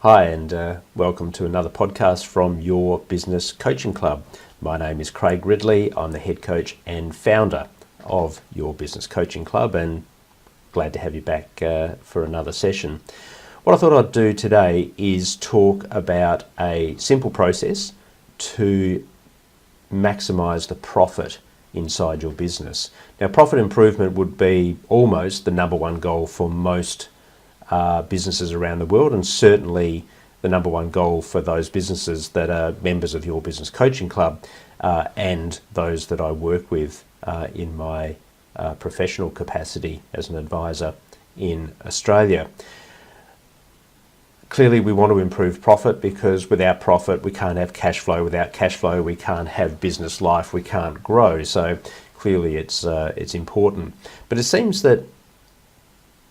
Hi, and welcome to another podcast from Your Business Coaching Club. My name is Craig Ridley. I'm the head coach and founder of Your Business Coaching Club, and glad to have you back for another session. What I thought I'd do today is talk about a simple process to maximize the profit inside your business. Now, profit improvement would be almost the number one goal for most businesses around the world, and certainly the number one goal for those businesses that are members of Your Business Coaching Club and those that I work with in my professional capacity as an advisor in Australia. Clearly, we want to improve profit because without profit, we can't have cash flow. Without cash flow, we can't have business life. We can't grow. So clearly, it's important. But it seems that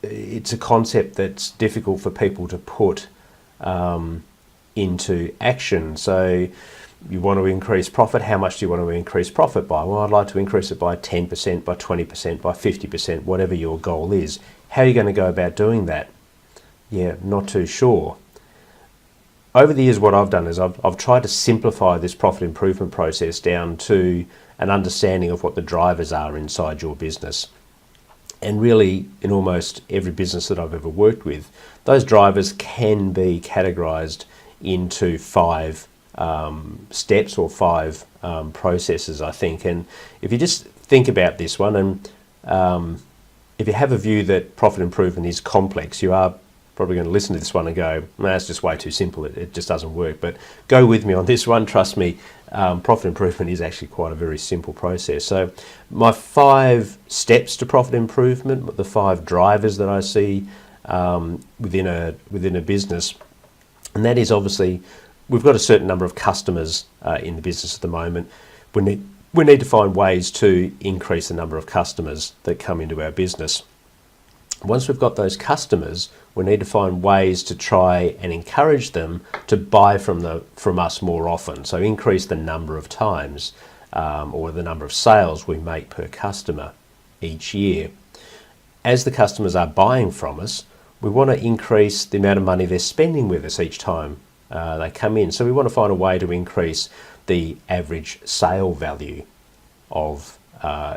it's a concept that's difficult for people to put into action. So you want to increase profit. How much do you want to increase profit by? Well, I'd like to increase it by 10%, by 20%, by 50%, whatever your goal is. How are you going to go about doing that? Yeah, not too sure. Over the years, what I've done is I've tried to simplify this profit improvement process down to an understanding of what the drivers are inside your business. And really, in almost every business that I've ever worked with, those drivers can be categorized into five steps or five processes, I think. And if you just think about this one, and if you have a view that profit improvement is complex, you are probably going to listen to this one and go, nah, it's just way too simple. It just doesn't work. But go with me on this one. Trust me, profit improvement is actually quite a very simple process. So my 5 steps to profit improvement, the 5 drivers that I see within a business, and that is obviously we've got a certain number of customers in the business at the moment. We need to find ways to increase the number of customers that come into our business. Once we've got those customers, we need to find ways to try and encourage them to buy from us more often. So increase the number of times or the number of sales we make per customer each year. As the customers are buying from us, we want to increase the amount of money they're spending with us each time they come in. So we want to find a way to increase the average sale value of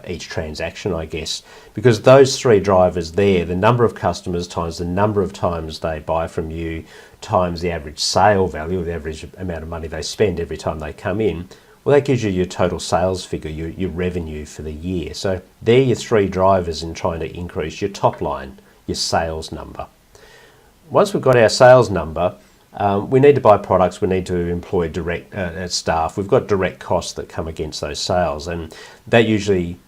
each transaction, I guess, because those 3 drivers there, the number of customers times the number of times they buy from you times the average sale value, or the average amount of money they spend every time they come in, well, that gives you your total sales figure, your revenue for the year. So they're your 3 drivers in trying to increase your top line, your sales number. Once we've got our sales number, we need to buy products, we need to employ direct staff. We've got direct costs that come against those sales, and that usually,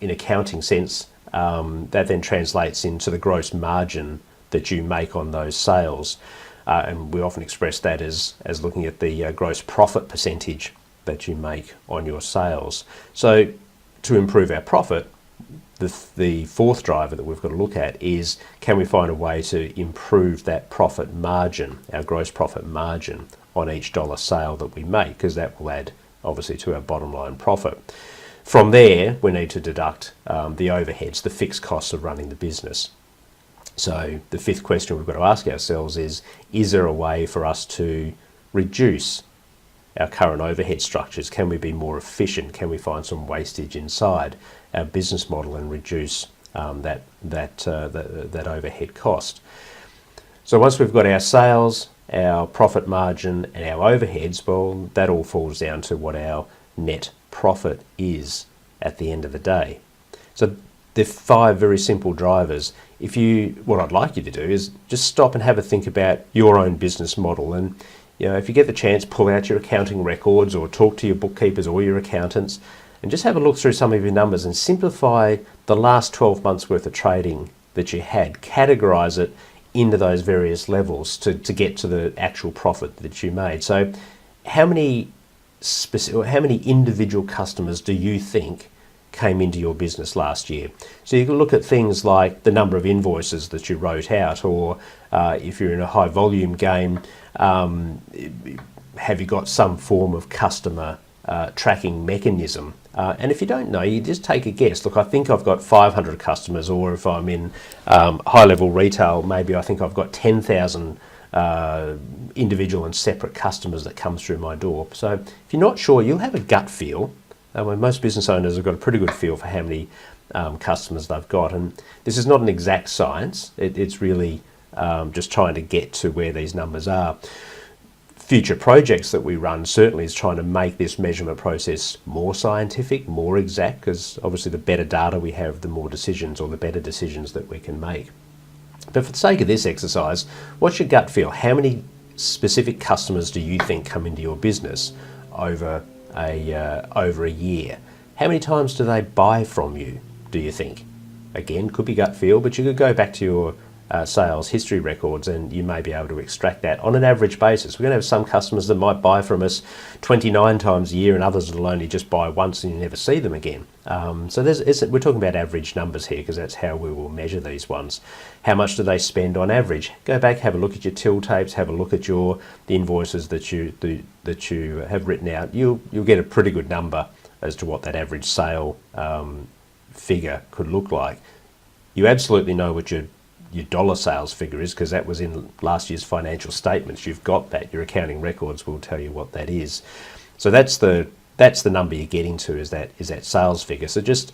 in accounting sense, that then translates into the gross margin that you make on those sales. And we often express that as looking at the gross profit percentage that you make on your sales. So to improve our profit, the 4th driver that we've got to look at is, can we find a way to improve that profit margin, our gross profit margin on each dollar sale that we make, because that will add obviously to our bottom line profit. From there, we need to deduct the overheads, the fixed costs of running the business. So the 5th question we've got to ask ourselves is there a way for us to reduce our current overhead structures? Can we be more efficient? Can we find some wastage inside our business model and reduce that overhead cost? So once we've got our sales, our profit margin, and our overheads, well, that all falls down to what our net profit is at the end of the day. So the 5 very simple drivers. What I'd like you to do is just stop and have a think about your own business model, and if you get the chance, pull out your accounting records or talk to your bookkeepers or your accountants and just have a look through some of your numbers and simplify the last 12 months worth of trading that you had. Categorize it into those various levels to get to the actual profit that you made. So how many individual customers do you think came into your business last year? So you can look at things like the number of invoices that you wrote out, or if you're in a high volume game, have you got some form of customer tracking mechanism? And if you don't know, you just take a guess. Look, I think I've got 500 customers, or if I'm in high-level retail, maybe I think I've got 10,000 individual and separate customers that come through my door. So if you're not sure, you'll have a gut feel. When most business owners have got a pretty good feel for how many customers they've got, and this is not an exact science. It's really just trying to get to where these numbers are. Future projects that we run certainly is trying to make this measurement process more scientific, more exact, because obviously the better data we have, the more decisions, or the better decisions that we can make. But for the sake of this exercise, what's your gut feel? How many specific customers do you think come into your business over a year? How many times do they buy from you, do you think? Again, could be gut feel, but you could go back to your sales history records and you may be able to extract that on an average basis. We're going to have some customers that might buy from us 29 times a year, and others that will only just buy once and you never see them again. So we're talking about average numbers here, because that's how we will measure these ones. How much do they spend on average? Go back, have a look at your till tapes, have a look at the invoices that you have written out. You'll get a pretty good number as to what that average sale figure could look like. You absolutely know what your dollar sales figure is, because that was in last year's financial statements. You've got that. Your accounting records will tell you what that is. So that's the number you're getting to, is that sales figure. So just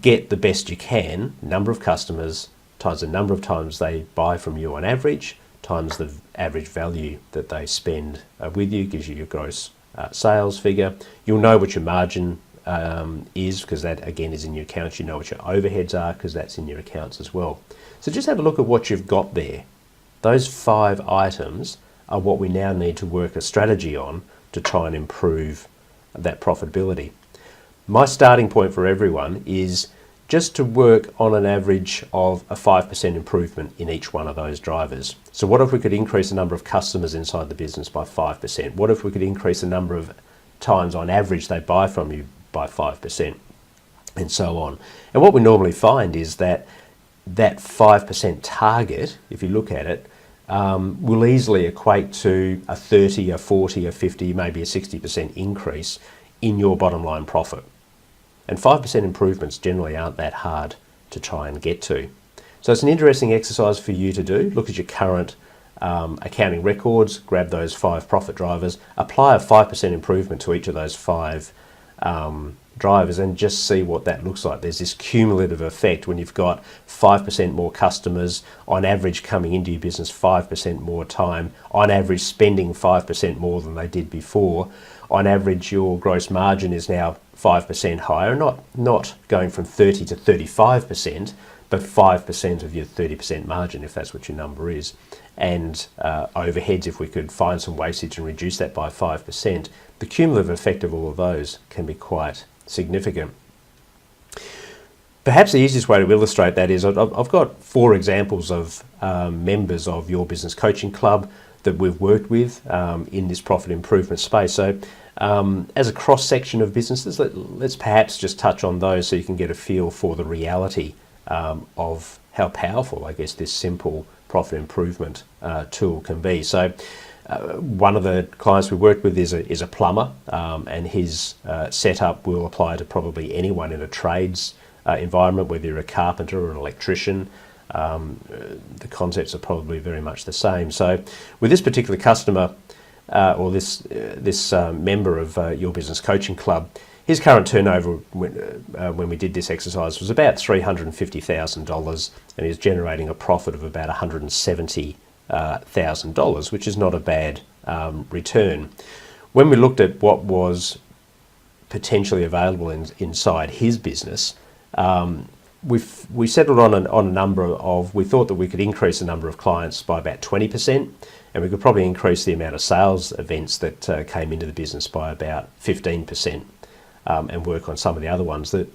get the best you can, number of customers times the number of times they buy from you on average, times the average value that they spend with you, gives you your gross sales figure. You'll know what your margin is, because that again is in your accounts. You know what your overheads are, because that's in your accounts as well. So just have a look at what you've got there. Those 5 items are what we now need to work a strategy on to try and improve that profitability. My starting point for everyone is just to work on an average of a 5% improvement in each one of those drivers. So what if we could increase the number of customers inside the business by 5%? What if we could increase the number of times on average they buy from you by 5%, and so on? And what we normally find is that 5% target, if you look at it, will easily equate to a 30, a 40, a 50, maybe a 60% increase in your bottom line profit. And 5% improvements generally aren't that hard to try and get to. So it's an interesting exercise for you to do. Look at your current accounting records, grab those 5 profit drivers, apply a 5% improvement to each of those 5 drivers, and just see what that looks like. There's this cumulative effect when you've got 5% more customers on average coming into your business 5% more time, on average spending 5% more than they did before. On average, your gross margin is now 5% higher, not going from 30 to 35%, but 5% of your 30% margin, if that's what your number is. And overheads, if we could find some wastage and reduce that by 5%, the cumulative effect of all of those can be quite significant. Perhaps the easiest way to illustrate that is I've got 4 examples of members of Your Business Coaching Club that we've worked with in this profit improvement space. So as a cross-section of businesses, let's perhaps just touch on those so you can get a feel for the reality of how powerful, I guess, this simple profit improvement tool can be. So one of the clients we worked with is a plumber, and his setup will apply to probably anyone in a trades environment, whether you're a carpenter or an electrician. The concepts are probably very much the same. So with this particular customer, or this member of Your Business Coaching Club, his current turnover when we did this exercise was about $350,000, and he's generating a profit of about $170,000, which is not a bad return. When we looked at what was potentially available inside his business, we settled on a number of, we thought that we could increase the number of clients by about 20%, and we could probably increase the amount of sales events that came into the business by about 15%, and work on some of the other ones. The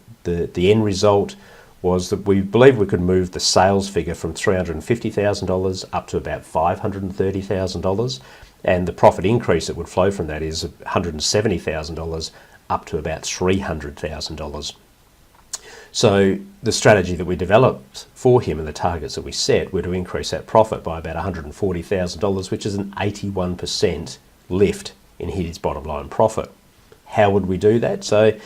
end result was that we believe we could move the sales figure from $350,000 up to about $530,000, and the profit increase that would flow from that is $170,000 up to about $300,000. So the strategy that we developed for him and the targets that we set were to increase that profit by about $140,000, which is an 81% lift in his bottom line profit. How would we do that? So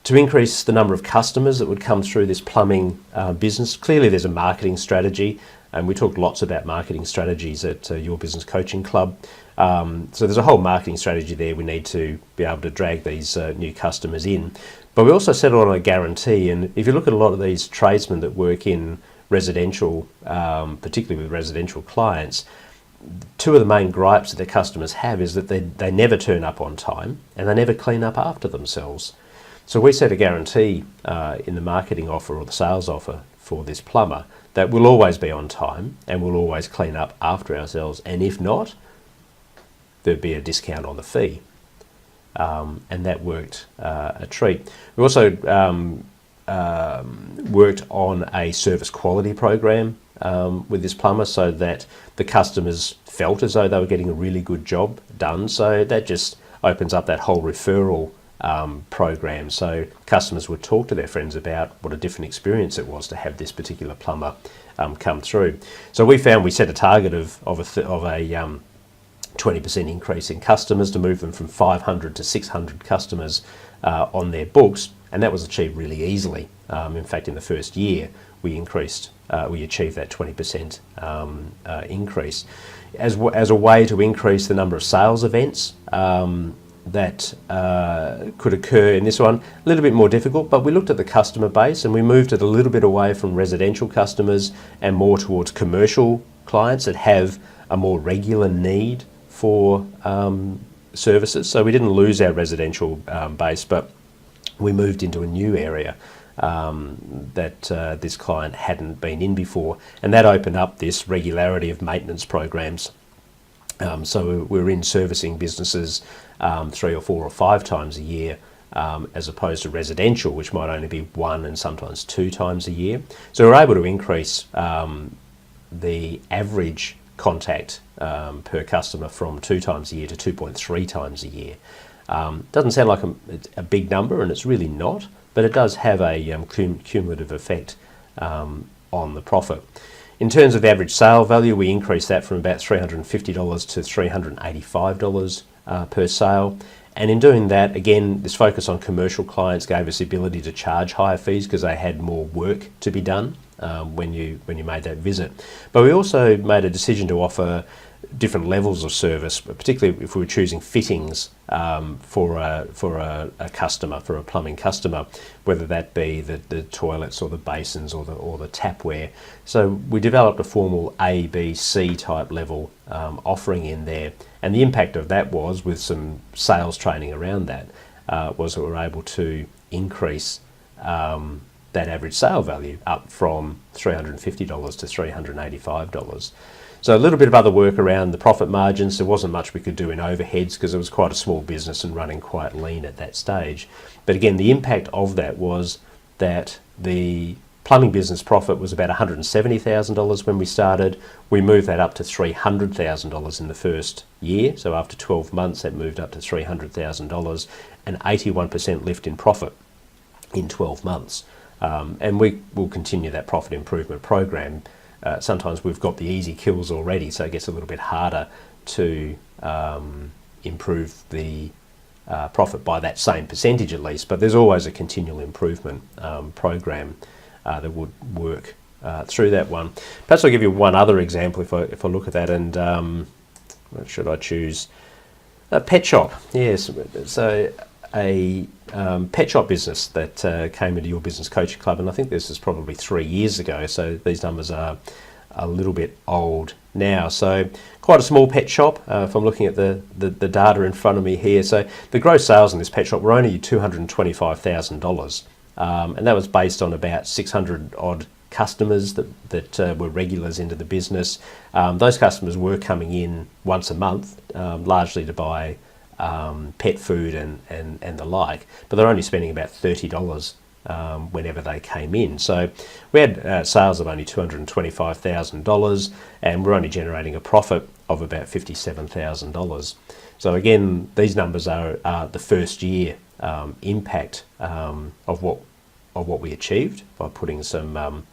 to increase the number of customers that would come through this plumbing business, clearly there's a marketing strategy. And we talked lots about marketing strategies at Your Business Coaching Club. So there's a whole marketing strategy there. We need to be able to drag these new customers in. But we also settled on a guarantee. And if you look at a lot of these tradesmen that work in residential, particularly with residential clients, two of the main gripes that their customers have is that they never turn up on time and they never clean up after themselves. So we set a guarantee in the marketing offer or the sales offer for this plumber that we'll always be on time and we'll always clean up after ourselves, and if not, there'd be a discount on the fee. And that worked a treat. We also worked on a service quality program with this plumber so that the customers felt as though they were getting a really good job done. So that just opens up that whole referral program. So customers would talk to their friends about what a different experience it was to have this particular plumber come through. So we found we set a target of a 20% increase in customers to move them from 500 to 600 customers on their books, and that was achieved really easily. In fact, in the first year, we achieved that 20% increase. As a way to increase the number of sales events that could occur in this one, a little bit more difficult, but we looked at the customer base and we moved it a little bit away from residential customers and more towards commercial clients that have a more regular need for services. So we didn't lose our residential base, but we moved into a new area that this client hadn't been in before, and that opened up this regularity of maintenance programs. So we're in servicing businesses 3 or 4 or 5 times a year, as opposed to residential, which might only be 1 and sometimes 2 times a year. So we're able to increase the average contact per customer from 2 times a year to 2.3 times a year. Doesn't sound like a big number, and it's really not, but it does have a cumulative effect on the profit. In terms of the average sale value, we increased that from about $350 to $385 per sale. And in doing that, again, this focus on commercial clients gave us the ability to charge higher fees because they had more work to be done when you made that visit. But we also made a decision to offer different levels of service, particularly if we were choosing fittings for a customer, for a plumbing customer, whether that be the toilets or the basins or the tapware. So we developed a formal A, B, C type level offering in there, and the impact of that was, with some sales training around that, was that we were able to increase that average sale value up from $350 to $385. So a little bit of other work around the profit margins. There wasn't much we could do in overheads because it was quite a small business and running quite lean at that stage. But again, the impact of that was that the plumbing business profit was about $170,000 when we started. We moved that up to $300,000 in the first year. So after 12 months, that moved up to $300,000, an 81% lift in profit in 12 months. And we will continue that profit improvement program. Sometimes we've got the easy kills already, so it gets a little bit harder to improve the profit by that same percentage at least, but there's always a continual improvement program that would work through that one. Perhaps I'll give you one other example if I look at that, and what should I choose? A pet shop, yes. So a pet shop business that came into Your Business Coaching Club, and I think this is probably 3 years ago, so these numbers are a little bit old now. So quite a small pet shop, if I'm looking at the data in front of me here. So the gross sales in this pet shop were only $225,000, and that was based on about 600 odd customers that were regulars into the business. Those customers were coming in once a month, largely to buy pet food and the like, but they're only spending about $30 whenever they came in. So we had sales of only $225,000, and we're only generating a profit of about $57,000. So again, these numbers are the first year impact of what we achieved by putting some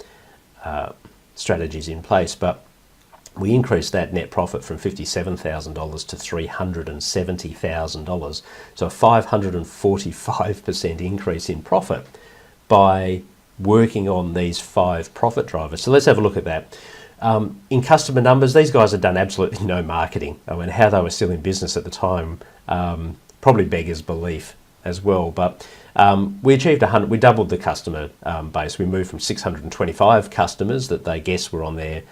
strategies in place. But we increased that net profit from $57,000 to $370,000, so a 545% increase in profit by working on these 5 profit drivers. So let's have a look at that. In customer numbers, these guys had done absolutely no marketing. I mean, how they were still in business at the time probably beggars belief as well. But we achieved 100. We doubled the customer base. We moved from 625 customers that they guessed were on their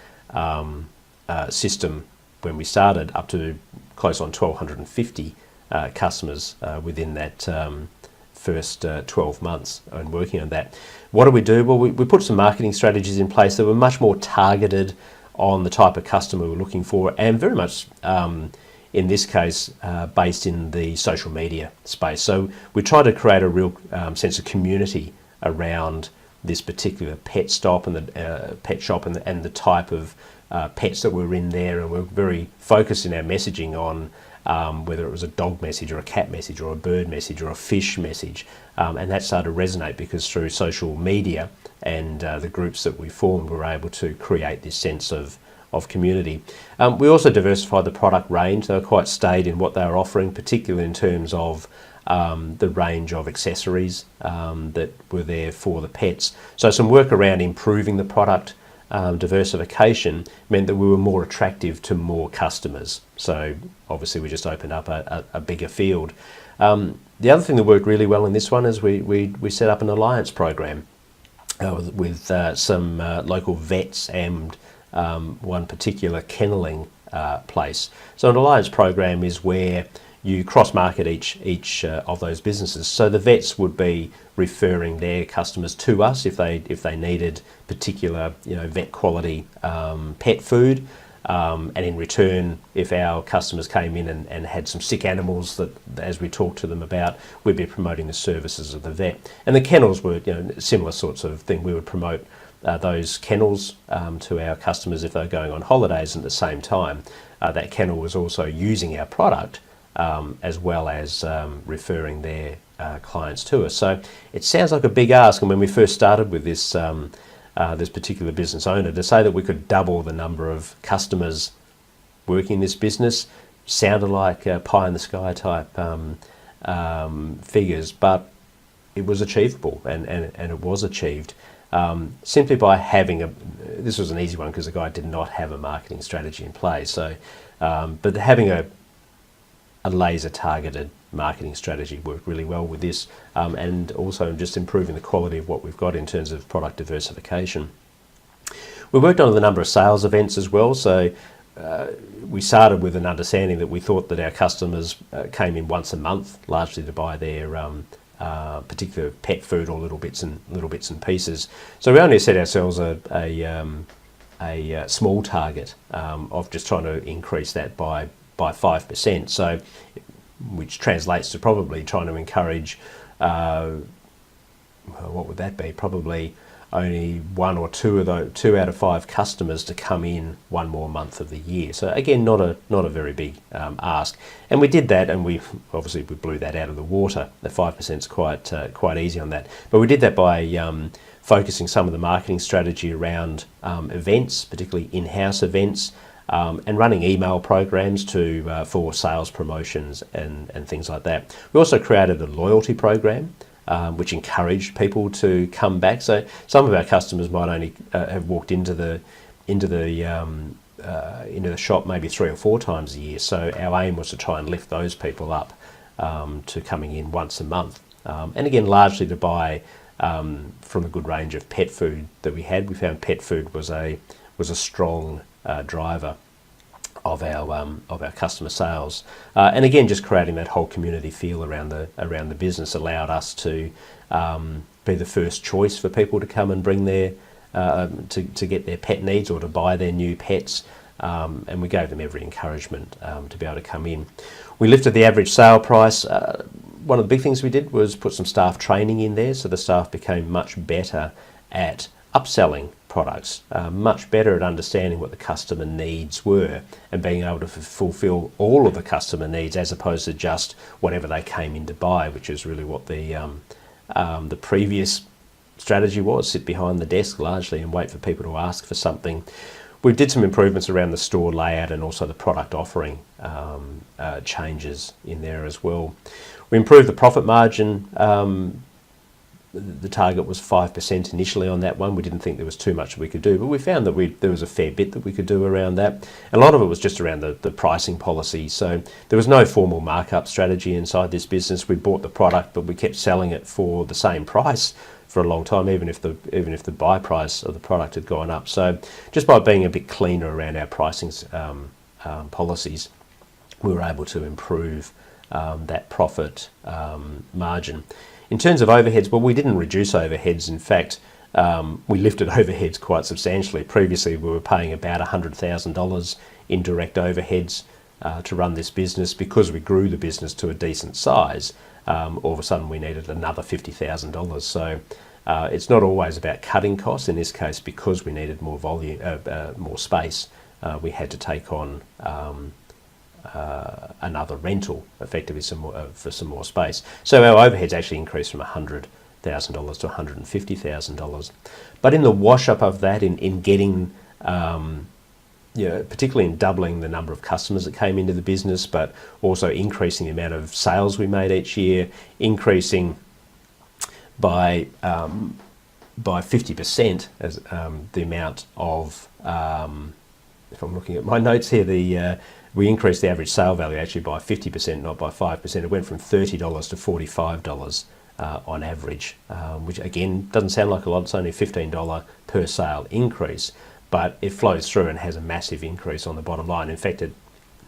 system when we started up to close on 1,250 customers within that first 12 months and working on that. What do we do? Well, we put some marketing strategies in place that were much more targeted on the type of customer we're looking for, and very much in this case based in the social media space. So we try to create a real sense of community around this particular pet stop and the pet shop and the type of pets that were in there, and we're very focused in our messaging on whether it was a dog message or a cat message or a bird message or a fish message, and that started to resonate because through social media and the groups that we formed, we were able to create this sense of community. We also diversified the product range. They were quite staid in what they were offering, particularly in terms of the range of accessories that were there for the pets. So some work around improving the product diversification meant that we were more attractive to more customers. So obviously we just opened up a bigger field. The other thing that worked really well in this one is we set up an alliance program with some local vets and one particular kennelling place. So an alliance program is where you cross-market each of those businesses. So the vets would be referring their customers to us if they needed particular vet quality pet food, and in return, if our customers came in and had some sick animals that, as we talked to them about, we'd be promoting the services of the vet. And the kennels were similar sorts of thing. We would promote those kennels to our customers if they're going on holidays, and at the same time that kennel was also using our product as well as referring their clients to us. So it sounds like a big ask, and when we first started with this this particular business owner, to say that we could double the number of customers working in this business sounded like pie in the sky type figures, but it was achievable, and it was achieved simply by having this was an easy one because the guy did not have a marketing strategy in place. So but having a laser targeted marketing strategy worked really well with this, and also just improving the quality of what we've got in terms of product diversification. We worked on a number of sales events as well. So we started with an understanding that we thought that our customers came in once a month, largely to buy their particular pet food or little bits and pieces. So we only set ourselves a small target of just trying to increase that by 5%. So which translates to probably trying to encourage what would that be? Probably only one or two out of 5 customers to come in one more month of the year. So again, not a very big ask. And we did that, and we blew that out of the water. The 5% is quite easy on that. But we did that by focusing some of the marketing strategy around events, particularly in-house events, and running email programs for sales promotions and things like that. We also created a loyalty program which encouraged people to come back. So some of our customers might only have walked into the shop maybe 3 or 4 times a year. So our aim was to try and lift those people up to coming in once a month, and again largely to buy from a good range of pet food that we had. We found pet food was a strong driver of our customer sales, and again, just creating that whole community feel around the business allowed us to be the first choice for people to come and bring their to get their pet needs or to buy their new pets, and we gave them every encouragement to be able to come in. We lifted the average sale price. One of the big things we did was put some staff training in there, so the staff became much better at upselling products, much better at understanding what the customer needs were and being able to fulfill all of the customer needs as opposed to just whatever they came in to buy, which is really what the previous strategy was: sit behind the desk largely and wait for people to ask for something. We did some improvements around the store layout and also the product offering changes in there as well. We improved the profit margin the target was 5% initially on that one. We didn't think there was too much we could do, but we found that there was a fair bit that we could do around that. And a lot of it was just around the pricing policy. So there was no formal markup strategy inside this business. We bought the product, but we kept selling it for the same price for a long time, even if the buy price of the product had gone up. So just by being a bit cleaner around our pricing policies, we were able to improve that profit margin. In terms of overheads, well, we didn't reduce overheads. In fact, we lifted overheads quite substantially. Previously, we were paying about $100,000 in direct overheads to run this business. Because we grew the business to a decent size, all of a sudden we needed another $50,000. So it's not always about cutting costs. In this case, because we needed more volume, more space, we had to take on another rental, effectively for some more space. So our overheads actually increased from $100,000 to $150,000. But in the wash up of that, in getting, particularly in doubling the number of customers that came into the business, but also increasing the amount of sales we made each year, increasing by 50% as the amount of, if I'm looking at my notes here, we increased the average sale value actually by 50%, not by 5%. It went from $30 to $45 on average, which again doesn't sound like a lot. It's only a $15 per sale increase, but it flows through and has a massive increase on the bottom line. In fact,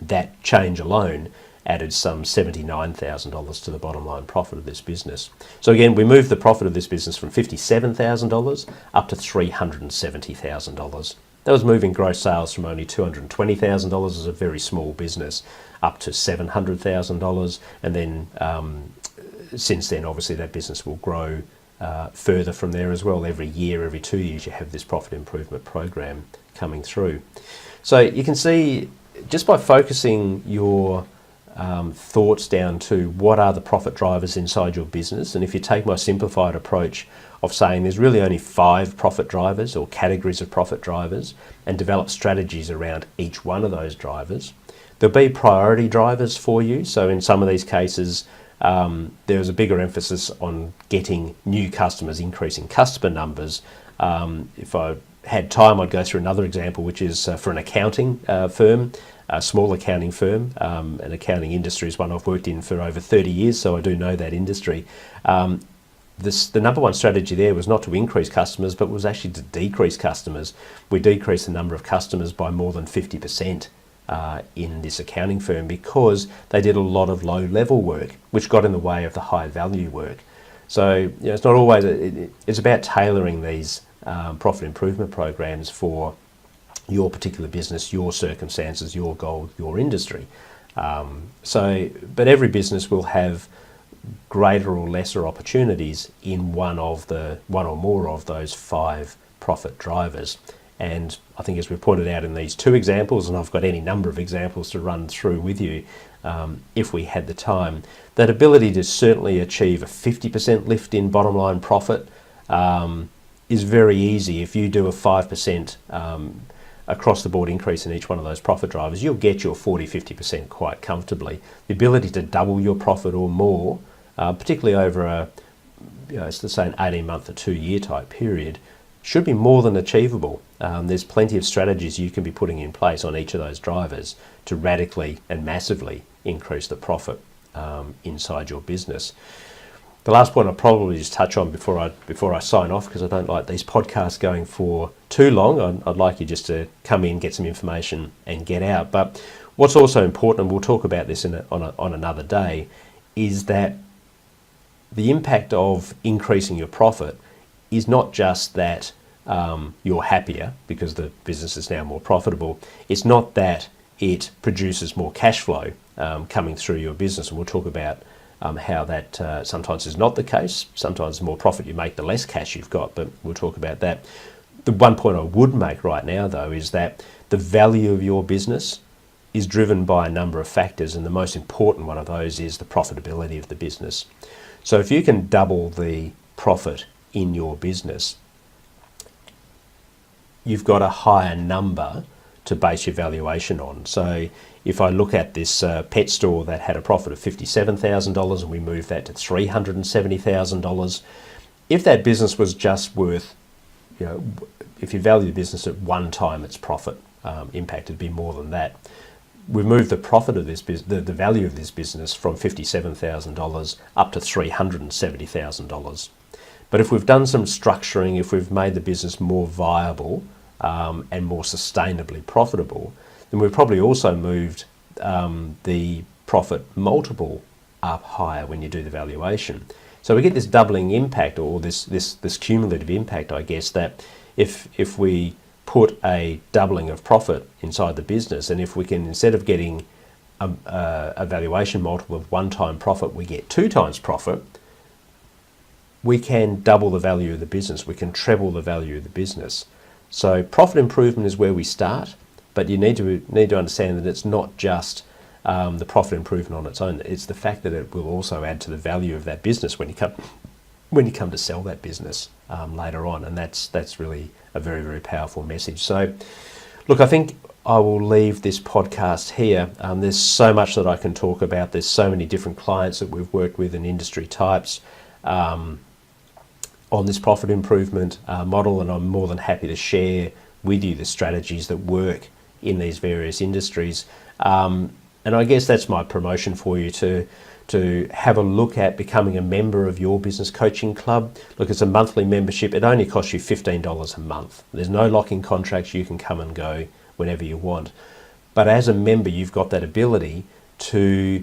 that change alone added some $79,000 to the bottom line profit of this business. So again, we moved the profit of this business from $57,000 up to $370,000. That was moving gross sales from only $220,000 as a very small business up to $700,000. And then since then, obviously, that business will grow further from there as well. Every year, every 2 years, you have this profit improvement program coming through. So you can see, just by focusing your thoughts down to what are the profit drivers inside your business, and if you take my simplified approach of saying there's really only 5 profit drivers or categories of profit drivers, and develop strategies around each one of those drivers, there'll be priority drivers for you. So in some of these cases, there's a bigger emphasis on getting new customers, increasing customer numbers. If I had time, I'd go through another example, which is for an accounting firm, a small accounting firm. An accounting industry is one I've worked in for over 30 years, so I do know that industry. The number one strategy there was not to increase customers, but was actually to decrease customers. We decreased the number of customers by more than 50% in this accounting firm because they did a lot of low-level work, which got in the way of the high-value work. So it's not always, it's about tailoring these profit improvement programs for your particular business, your circumstances, your goal, your industry. But every business will have greater or lesser opportunities in one or more of those 5 profit drivers. And I think, as we pointed out in these 2 examples, and I've got any number of examples to run through with you if we had the time, that ability to certainly achieve a 50% lift in bottom line profit is very easy. If you do a 5% across the board increase in each one of those profit drivers, you'll get your 40-50% quite comfortably. The ability to double your profit or more, particularly over let's say an 18-month or 2-year type period, should be more than achievable. There's plenty of strategies you can be putting in place on each of those drivers to radically and massively increase the profit inside your business. The last point I'll probably just touch on before I sign off, because I don't like these podcasts going for too long. I'd like you just to come in, get some information and get out. But what's also important, and we'll talk about this on another day, is that the impact of increasing your profit is not just that you're happier because the business is now more profitable. It's not that it produces more cash flow coming through your business, and we'll talk about how that sometimes is not the case. Sometimes the more profit you make, the less cash you've got, but we'll talk about that. The one point I would make right now, though, is that the value of your business is driven by a number of factors, and the most important one of those is the profitability of the business. So if you can double the profit in your business, you've got a higher number to base your valuation on. So if I look at this pet store that had a profit of $57,000 and we moved that to $370,000, If that business was just worth, if you value the business at 1 time its profit impact, it'd be more than that. We've moved the profit of this the value of this business from $57,000 up to $370,000. But if we've done some structuring, if we've made the business more viable and more sustainably profitable, then we've probably also moved the profit multiple up higher when you do the valuation. So we get this doubling impact, or this cumulative impact, I guess, that if we put a doubling of profit inside the business, and if we can, instead of getting a valuation multiple of 1 time profit, we get 2 times profit, we can double the value of the business. We can treble the value of the business. So profit improvement is where we start, but you need to understand that it's not just the profit improvement on its own. It's the fact that it will also add to the value of that business when you come to sell that business later on, and that's really a very, very powerful message. So, look, I think I will leave this podcast here. There's so much that I can talk about. There's so many different clients that we've worked with and industry types on this profit improvement model, and I'm more than happy to share with you the strategies that work in these various industries. And I guess that's my promotion for you to have a look at becoming a member of Your Business Coaching Club. Look, it's a monthly membership. It only costs you $15 a month. There's no lock-in contracts. You can come and go whenever you want. But as a member, you've got that ability to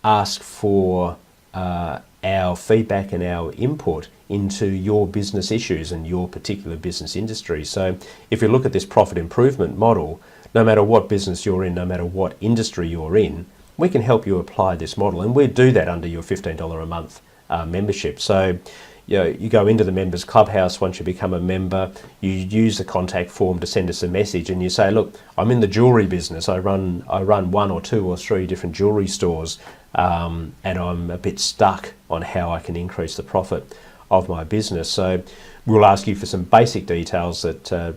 ask for our feedback and our input into your business issues and your particular business industry. So if you look at this profit improvement model, no matter what business you're in, no matter what industry you're in, we can help you apply this model, and we do that under your $15 a month membership. So you go into the members clubhouse once you become a member, you use the contact form to send us a message, and you say, look, I'm in the jewelry business. I run 1 or 2 or 3 different jewelry stores, and I'm a bit stuck on how I can increase the profit of my business. So we'll ask you for some basic details that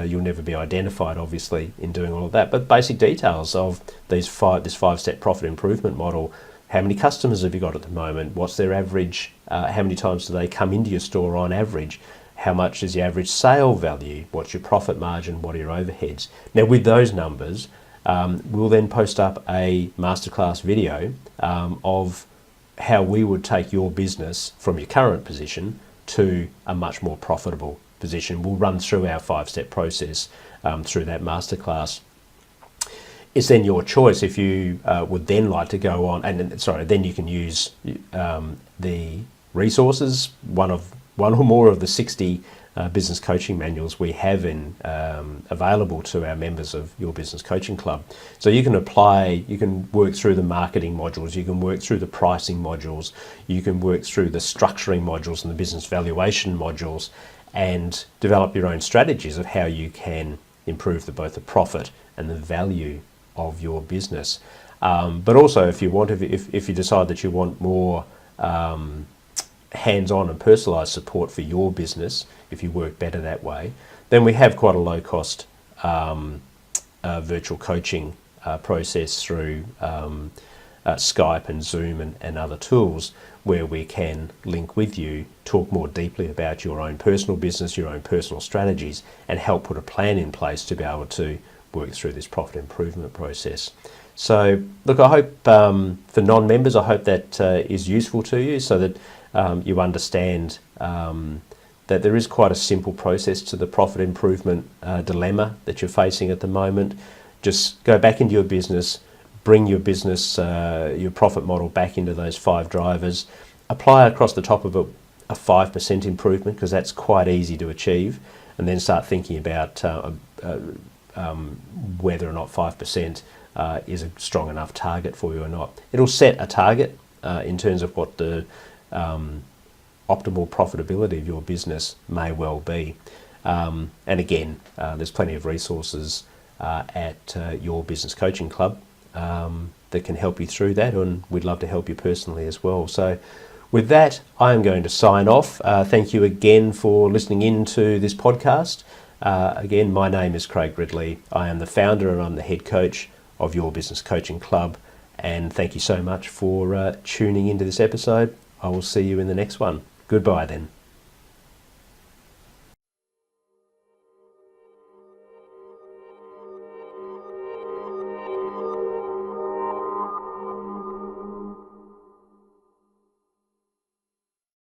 you'll never be identified, obviously, in doing all of that, but basic details of this 5-step profit improvement model. How many customers have you got at the moment? What's their average? How many times do they come into your store on average? How much is the average sale value? What's your profit margin? What are your overheads? Now, with those numbers, we'll then post up a masterclass video of how we would take your business from your current position to a much more profitable position. We'll run through our 5-step process through that masterclass. It's then your choice if you would then like to go on, then you can use the resources, one or more of the 60 business coaching manuals we have available to our members of Your Business Coaching Club. So you can apply, you can work through the marketing modules, you can work through the pricing modules, you can work through the structuring modules and the business valuation modules, and develop your own strategies of how you can improve both the profit and the value of your business. But also, if you decide that you want more hands-on and personalised support for your business, if you work better that way, then we have quite a low-cost virtual coaching process through Skype and Zoom and other tools, where we can link with you, talk more deeply about your own personal business, your own personal strategies, and help put a plan in place to be able to work through this profit improvement process. So look, I hope for non-members, I hope that is useful to you, so that you understand that there is quite a simple process to the profit improvement dilemma that you're facing at the moment. Just go back into your business, bring your business, your profit model back into those 5 drivers, apply across the top of a 5% improvement, because that's quite easy to achieve, and then start thinking about whether or not 5% is a strong enough target for you or not. It'll set a target in terms of what the optimal profitability of your business may well be. And again, there's plenty of resources at Your Business Coaching Club that can help you through that, and we'd love to help you personally as well. So with that, I am going to sign off. Thank you again for listening in to this podcast. Again, my name is Craig Ridley. I am the founder and I'm the head coach of Your Business Coaching Club. And thank you so much for tuning into this episode. I will see you in the next one. Goodbye then.